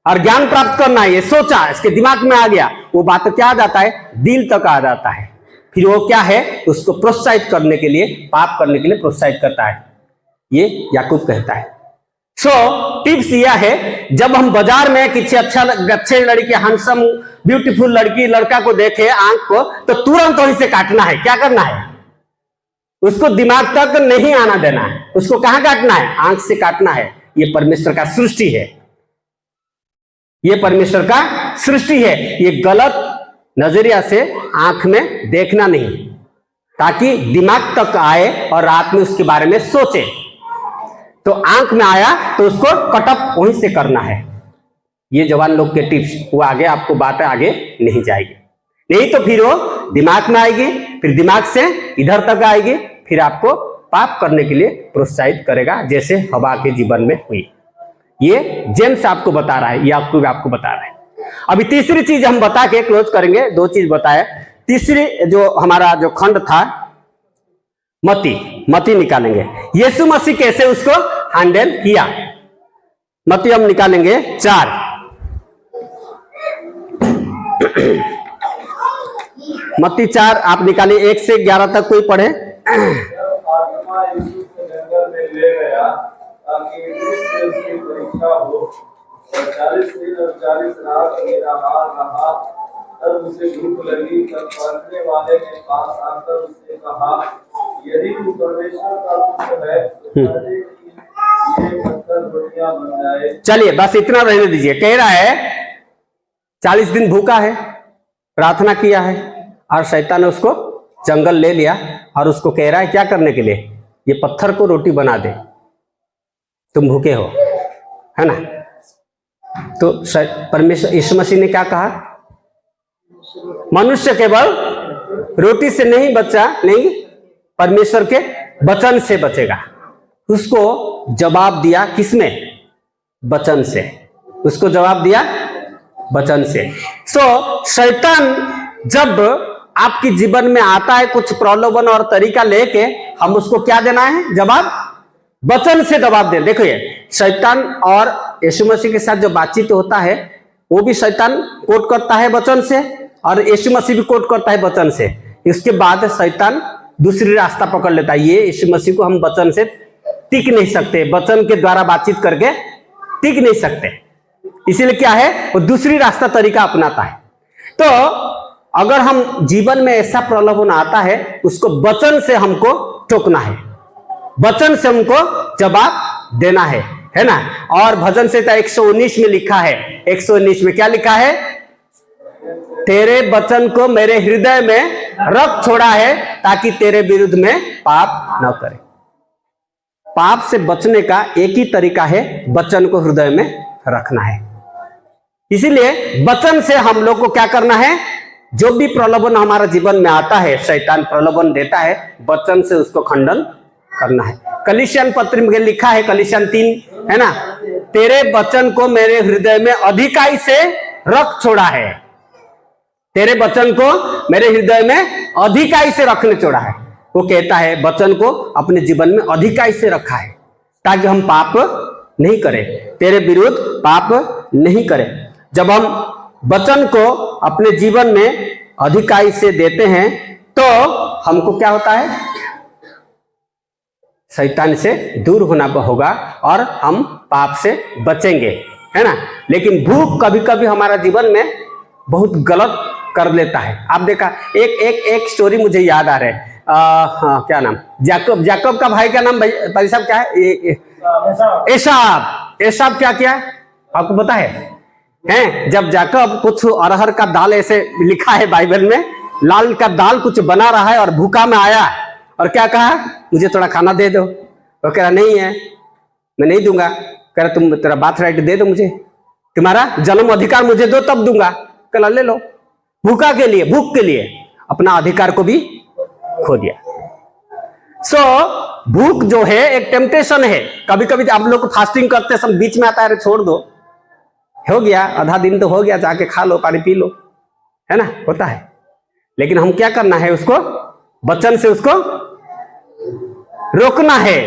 और ज्ञान प्राप्त करना है, ये सोचा, इसके दिमाग में आ गया, वो बात क्या आ जाता है? दिल तक आ जाता है। फिर वो क्या है? उसको प्रोत्साहित करने के लिए, पाप करने के लिए प्रोत्साहित करता है। ये याकूब कहता है। सो टिप्स यह है, जब हम बाजार में किसी अच्छे लड़की, हैंडसम ब्यूटीफुल लड़की लड़का को देखे आंख को, तो तुरंत वहीं से काटना है। क्या करना है? उसको दिमाग तक नहीं आना देना है। उसको कहां काटना है? आंख से काटना है। ये परमेश्वर का सृष्टि है, ये परमेश्वर का सृष्टि है। ये गलत नजरिया से आंख में देखना नहीं, ताकि दिमाग तक आए और रात में उसके बारे में सोचे। तो आंख में आया तो उसको कटअप वहीं से करना है। ये जवान लोग के टिप्स, वो आगे आपको बातें आगे नहीं जाएगी, नहीं तो फिर वो दिमाग में आएगी, फिर दिमाग से इधर तक आएगी, फिर आपको पाप करने के लिए प्रोत्साहित करेगा, जैसे हवा के जीवन में हुई। ये जेम्स आपको बता रहा है, ये आपको बता रहा है। अभी तीसरी चीज हम बता के क्लोज करेंगे। 2 चीज बताए। तीसरी जो हमारा जो खंड था, मती निकालेंगे। यीशु मसीह कैसे उसको हैंडल किया, मती हम निकालेंगे 4। मत्ती 4 आप निकालिए, 1 से 11 तक कोई पढ़े। आत्मा यीशु को जंगल में ले गया ताकि उससे उसकी परीक्षा हो, और 40 दिन और 40 रात निराहार रहा। तब उसे भूख लगी। तब पढ़ने वाले के पास आकर उससे कहा, यदि तू परमेश्वर का पुत्र है तो कह दे कि ये पत्थर रोटियां बन जाए। चलिए बस इतना रहने दीजिए। कह रहा है 40 दिन भूखा है, प्रार्थना किया है, और शैतान ने उसको जंगल ले लिया और उसको कह रहा है क्या करने के लिए? ये पत्थर को रोटी बना दे, तुम भूखे हो, है ना। तो परमेश्वर यीशु मसीह ने क्या कहा? मनुष्य केवल रोटी से नहीं बचा, नहीं, परमेश्वर के वचन से बचेगा। उसको जवाब दिया किसने? वचन से। उसको जवाब दिया वचन से। सो शैतान जब आपके जीवन में आता है कुछ प्रलोभन और तरीका लेके, हम उसको क्या देना है? जवाब वचन से जवाब दे। देखो ये शैतान और यीशु मसीह के साथ जो बातचीत होता है, वो भी शैतान कोट करता है वचन से, और यीशु मसीह भी कोट करता है वचन से। इसके बाद शैतान दूसरी रास्ता पकड़ लेता है। ये यीशु मसीह को हम वचन से टिक नहीं सकते, वचन के द्वारा बातचीत करके टिक नहीं सकते, इसीलिए क्या है, वो दूसरी रास्ता तरीका अपनाता है। तो अगर हम जीवन में ऐसा प्रलोभन आता है, उसको वचन से हमको टोकना है, वचन से हमको जवाब देना है ना। और भजन संहिता 119 में लिखा है, 119 में क्या लिखा है, तेरे वचन को मेरे हृदय में रख छोड़ा है ताकि तेरे विरुद्ध में पाप न करे। पाप से बचने का एक ही तरीका है, वचन को हृदय में रखना है। इसीलिए वचन से हम लोग को क्या करना है, जो भी प्रलोभन हमारा जीवन में आता है, शैतान प्रलोभन देता है, वचन से उसको खंडन करना है। कलीसियन पत्र में लिखा है, कलीसियन 3 है ना, तेरे वचन को मेरे हृदय में अधिकाई से रख छोड़ा है, तेरे वचन को मेरे हृदय में अधिकाई से रखने छोड़ा है। वो कहता है वचन को अपने जीवन में अधिकाई से रखा है ताकि हम पाप नहीं करें, तेरे विरुद्ध पाप नहीं करें। जब हम वचन को अपने जीवन में अधिकाई से देते हैं तो हमको क्या होता है, शैतान से दूर होना होगा और हम पाप से बचेंगे, है ना। लेकिन भूख कभी कभी हमारा जीवन में बहुत गलत कर लेता है। आप देखा, एक स्टोरी मुझे याद आ रहा है, हाँ क्या नाम, जाकब का भाई का नाम भाई साहब क्या है, एसाव क्या किया आपको पता है? जब जाकब कुछ अरहर का दाल, ऐसे लिखा है बाइबल में, लाल का दाल कुछ बना रहा है और भूखा में आया और क्या कहा, मुझे थोड़ा खाना दे दो। वो कह रहा नहीं है, मैं नहीं दूंगा। कह रहा तुम तेरा बात राइट दे दो मुझे, तुम्हारा जन्म अधिकार मुझे दो तब दूंगा। कह ले लो, भूख के लिए अपना अधिकार को भी खो दिया। भूख जो है एक टेम्पटेशन है। कभी कभी आप लोग फास्टिंग करते समय बीच में आता है, छोड़ दो, हो गया आधा दिन तो हो गया, जाके खा लो, पानी पी लो, है ना, होता है। लेकिन हम क्या करना है, उसको वचन से उसको रोकना है,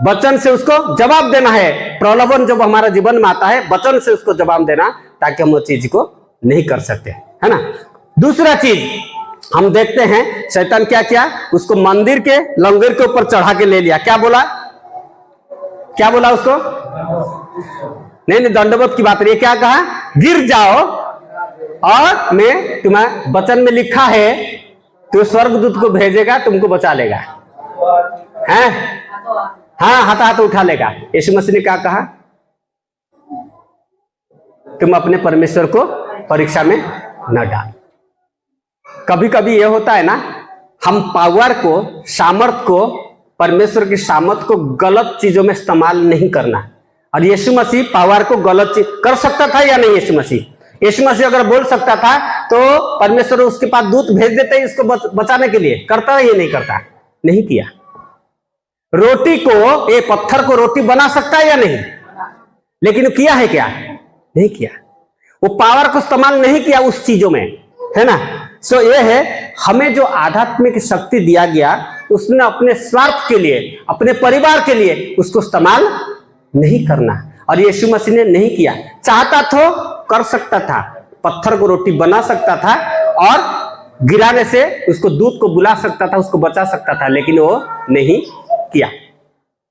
वचन से उसको जवाब देना है। प्रलोभन जब हमारा जीवन में आता है, वचन से उसको जवाब देना ताकि हम वो चीज को नहीं कर सकते, है ना। दूसरा चीज हम देखते हैं, शैतान क्या किया, उसको मंदिर के लंगर के ऊपर चढ़ा के ले लिया। क्या बोला उसको, नहीं दंडवत की बात रही है। क्या कहा, गिर जाओ और मैं तुम्हारे वचन में लिखा है तो स्वर्गदूत को भेजेगा, तुमको बचा लेगा, हैं? हाँ, हाथ उठा लेगा। यीशु मसीह ने क्या कहा, तुम अपने परमेश्वर को परीक्षा में न डाल। कभी कभी यह होता है ना, हम पावर को, सामर्थ को, परमेश्वर की सामर्थ को गलत चीजों में इस्तेमाल नहीं करना। और यीशु मसीह पावर को गलत चीज कर सकता था या नहीं? यीशु मसीह अगर बोल सकता था तो परमेश्वर उसके पास दूत भेज देते इसको बचाने के लिए, करता है या नहीं करता? नहीं किया। रोटी को, ये पत्थर को रोटी बना सकता है या नहीं? लेकिन किया है क्या? नहीं किया। वो पावर को इस्तेमाल नहीं किया उस चीजों में, है ना। ये है, हमें जो आध्यात्मिक शक्ति दिया गया उसने अपने स्वार्थ के लिए, अपने परिवार के लिए उसको इस्तेमाल नहीं करना। और यीशु मसीह ने नहीं किया। चाहता तो कर सकता था, पत्थर को रोटी बना सकता था और गिराने से उसको दूध को बुला सकता था, उसको बचा सकता था, लेकिन वो नहीं किया।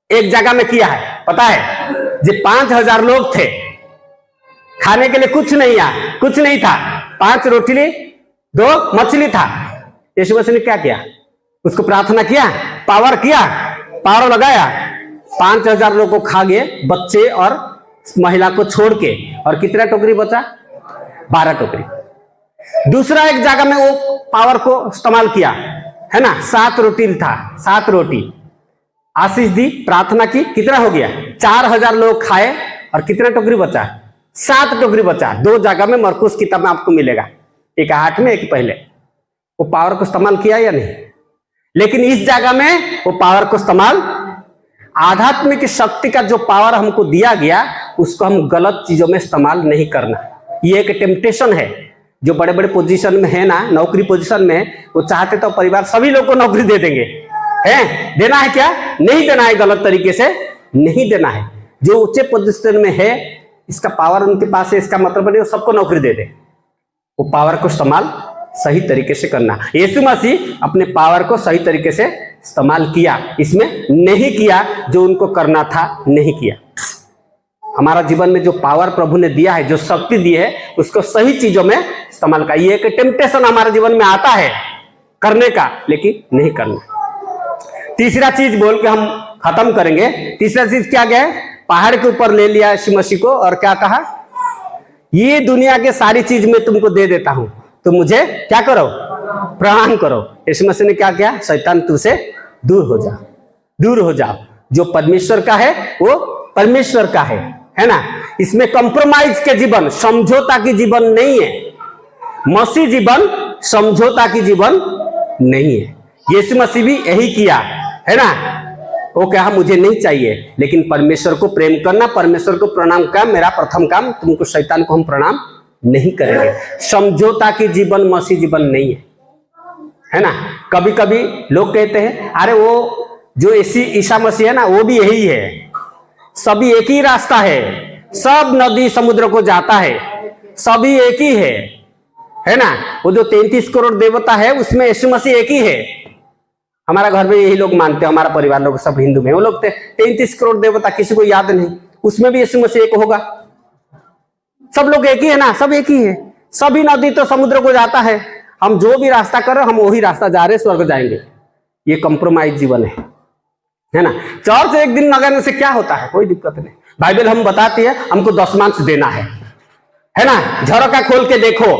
एक जगह में किया है, पता है, जो 5000 लोग थे, खाने के लिए कुछ नहीं था, 5 रोटी 2 मछली था। यीशु मसीह ने क्या किया? उसको प्रार्थना किया, पावर लगाया, 5000 लोग को खा गए, बच्चे और महिला को छोड़ के। और कितना टोकरी बचा? 12 टोकरी। दूसरा एक जगह में वो पावर को इस्तेमाल किया, है ना। 7 रोटी था, 7 रोटी आशीष दी, प्रार्थना की, कितना हो गया? 4000 लोग खाए और कितना टोकरी बचा? 7 टोकरी बचा। 2 जगह में मरकुस किताब में आपको मिलेगा, एक 8 में एक पहले। वो पावर को इस्तेमाल किया या नहीं? लेकिन इस जगह में वो पावर को इस्तेमाल, आध्यात्मिक शक्ति का जो पावर हमको दिया गया उसको हम गलत चीजों में इस्तेमाल नहीं करना। ये एक टेम्पटेशन है। जो बड़े बड़े पोजीशन में है ना, नौकरी पोजीशन में, वो चाहते तो परिवार सभी लोग को नौकरी दे देंगे, है? देना है क्या? नहीं देना है, गलत तरीके से नहीं देना है। जो ऊंचे पोजीशन में है, इसका पावर उनके पास है, इसका मतलब नहीं वो सबको नौकरी दे दे। वो पावर को इस्तेमाल सही तरीके से करना। यीशु मसीह अपने पावर को सही तरीके से इस्तेमाल किया, इसमें नहीं किया जो उनको करना था, नहीं किया। हमारा जीवन में जो पावर प्रभु ने दिया है, जो शक्ति दी है, उसको सही चीजों में इस्तेमाल का। ये एक टेम्पटेशन हमारे जीवन में आता है करने का, लेकिन नहीं करना। तीसरा चीज बोल के हम खत्म करेंगे। तीसरा चीज क्या गया है? पहाड़ के ऊपर ले लिया यीशु मसीह को और क्या कहा? ये दुनिया के सारी चीज मैं तुमको दे देता हूं, तुम मुझे क्या करो? प्रणाम करो। यीशु मसीह ने क्या किया? शैतान तुझसे दूर हो जा, दूर हो जाओ। जो परमेश्वर का है वो परमेश्वर का है ना। इसमें कॉम्प्रोमाइज के जीवन, समझौता की जीवन नहीं है। मसीह जीवन समझौता की जीवन नहीं है। यीशु मसीह भी यही किया है ना। वो कहा मुझे नहीं चाहिए, लेकिन परमेश्वर को प्रेम करना, परमेश्वर को प्रणाम करना मेरा प्रथम काम। तुमको शैतान को हम प्रणाम नहीं करेंगे। समझौता की जीवन मसीह जीवन नहीं है ना। कभी कभी लोग कहते हैं अरे वो जो ईसा मसीह है ना वो भी यही है, सभी एक ही रास्ता है, सब नदी समुद्र को जाता है, सभी एक ही है ना। वो जो 33 करोड़ देवता है उसमें यीशु मसीह एक ही है। हमारा घर में यही लोग मानते हैं, हमारा परिवार लोग सब हिंदू में। वो लोग 33 करोड़ देवता किसी को याद नहीं, उसमें भी यीशु मसीह एक होगा। सब लोग एक ही है ना, सब एक ही है। सभी नदी तो समुद्र को जाता है, हम जो भी रास्ता कर रहे हम वही रास्ता जा रहे, स्वर्ग जाएंगे। ये कॉम्प्रोमाइज जीवन है ना। चर्च एक दिन न जाने से क्या होता है? कोई दिक्कत नहीं। बाइबल हम बताती है हमको दशमांश देना है ना। झरोका खोल के देखो,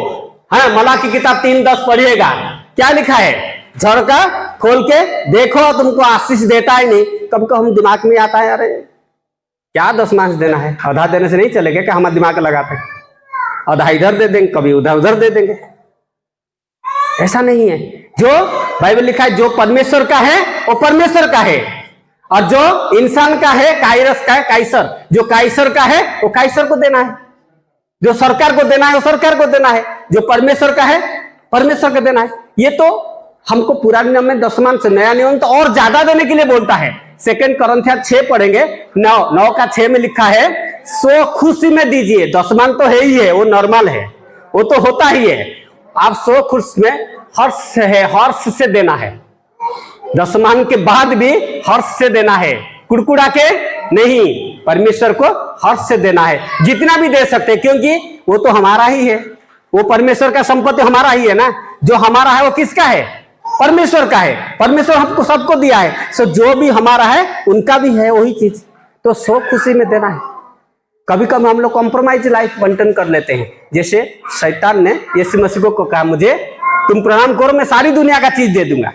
हाँ मलाकी की किताब 3:10 पढ़िएगा, क्या लिखा है? झरोका खोल के देखो, तुमको आशीष देता ही नहीं। कब को हम दिमाग में आता है अरे क्या दशमांश देना है, आधा देने से नहीं चलेगा क्या? हमारा दिमाग लगाते हैं, आधा इधर दे देंगे, कभी उधर उधर दे देंगे। ऐसा नहीं है। जो बाइबल लिखा है जो परमेश्वर का है वो परमेश्वर का है, और जो इंसान का है कायरस का है, काइसर, जो काइसर का है वो काइसर को देना है, जो सरकार को देना है वो सरकार को देना है, जो परमेश्वर का है परमेश्वर को देना है। ये तो हमको पुराने नियम में दशमांश, नया नियम तो और ज्यादा देने के लिए बोलता है। 2 कोरिन्थियर 6 पढ़ेंगे, 9:6 में लिखा है सो खुशी में दीजिए। दशमांश तो है ही है, वो नॉर्मल है, वो तो होता ही है। आप सो खुश में हर्ष है, हर्ष से देना है। दशमान के बाद भी हर्ष से देना है, कुड़कुड़ा के नहीं, परमेश्वर को हर्ष से देना है। जितना भी दे सकते हैं, क्योंकि वो तो हमारा ही है, वो परमेश्वर का संपत्ति हमारा ही है ना। जो हमारा है वो किसका है? परमेश्वर का है। परमेश्वर हमको सबको दिया है, सो जो भी हमारा है उनका भी है वही चीज। तो सो खुशी में देना है। कभी कभी हम लोग कॉम्प्रोमाइज लाइफ बंटन कर लेते हैं। जैसे शैतान ने यीशु मसीह को कहा मुझे तुम प्रणाम करो, मैं सारी दुनिया का चीज दे दूंगा।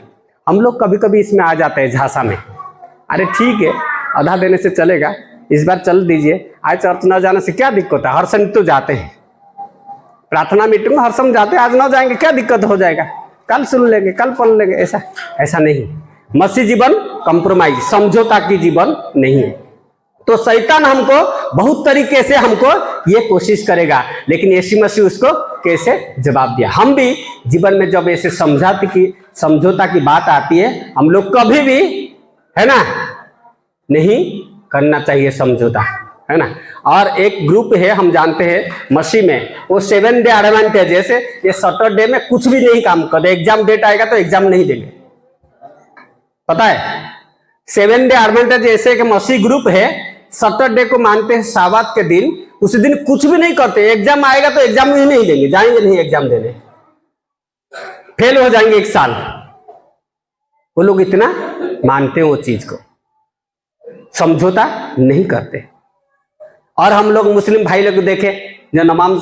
हम लोग कभी कभी इसमें आ जाते हैं झांसा में, अरे ठीक है आधा देने से चलेगा, इस बार चल दीजिए। आज चर्च न जाने से क्या दिक्कत है? हर समय तो जाते हैं, प्रार्थना मीटिंग हर समय जाते हैं, आज न जाएंगे क्या दिक्कत हो जाएगा, कल सुन लेंगे, कल पढ़ लेंगे। ऐसा नहीं। मसीह जीवन कॉम्प्रोमाइज, समझौता की जीवन नहीं है। तो शैतान हमको बहुत तरीके से हमको ये कोशिश करेगा, लेकिन यीशु मसीह उसको कैसे जवाब दिया। हम भी जीवन में जब ऐसे समझौता की बात आती है, हम लोग कभी भी है ना नहीं करना चाहिए समझौता, है ना। और एक ग्रुप है हम जानते हैं मसीह में, वो 7 डे एडवांटेज, जैसे ये सैटरडे में कुछ भी नहीं काम करते, एग्जाम डेट आएगा तो एग्जाम नहीं देंगे, पता है। 7 डे एडवांटेज ऐसे कि मसीह ग्रुप है, सैटरडे को मानते हैं साबात के दिन, उस दिन कुछ भी नहीं करते, एग्जाम आएगा तो एग्जाम ही नहीं देंगे, जाएंगे नहीं एग्जाम देने, फेल हो जाएंगे 1 साल। वो लोग इतना मानते हैं वो चीज को, समझौता नहीं करते। और हम लोग मुस्लिम भाई लोग देखे जो नमाज